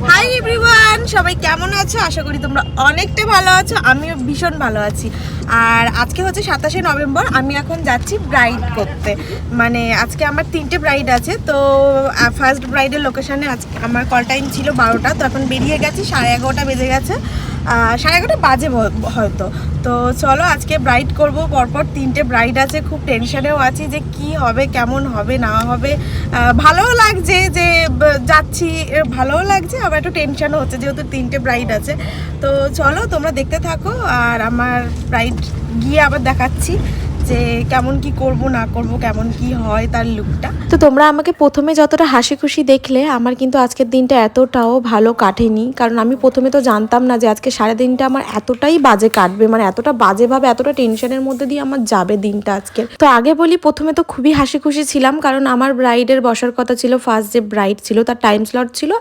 Hi everyone, সবাই কেমন আছো? আশা করি তোমরা অনেকটা ভালো আছো। আমিও ভীষণ ভালো আছি। আর আজকে হচ্ছে 27শে নভেম্বর। আমি এখন যাচ্ছি ব্রাইড করতে। মানে আজকে আমার 3টে ব্রাইড আছে। তো ফার্স্ট ব্রাইডের লোকেশানে আজকে আমার কল টাইম ছিল 12টা। তো এখন বেরিয়ে গেছি, 11:30 বেজে গেছে, 11:30 বাজে হয়তো। তো চলো আজকে ব্রাইড করব। পরপর 3টে ব্রাইড আছে, খুব টেনশনেও আছি যে কি হবে, কেমন হবে না হবে। ভালোও লাগছে যে যাচ্ছি, ভালোও লাগছে, আবার একটু টেনশনও হচ্ছে যেহেতু 3টে ব্রাইড আছে। তো চলো তোমরা দেখতে থাকো, আর আমার ব্রাইড গিয়ে আবার দেখাচ্ছি যে কেমন কি করব না করব, কেমন কি হয় তার লুকটা। তো তোমরা আমাকে প্রথমে যতটা হাসি খুশি দেখলে, আমার কিন্তু আজকের দিনটা এতটাও ভালো কাটেনি। কারণ আমি প্রথমে তো জানতাম না যে আজকে সারা দিনটা আমার এতটাই বাজে কাটবে, মানে এতটা বাজেভাবে, এতটা টেনশনের মধ্যে দিয়ে আমার যাবে দিনটা আজকে। তো আগে বলি, প্রথমে তো খুবই হাসি খুশি ছিলাম, কারণ আমার ব্রাইডের বসার কথা ছিল, ফার্স্ট যে ব্রাইড ছিল তার টাইম স্লট ছিল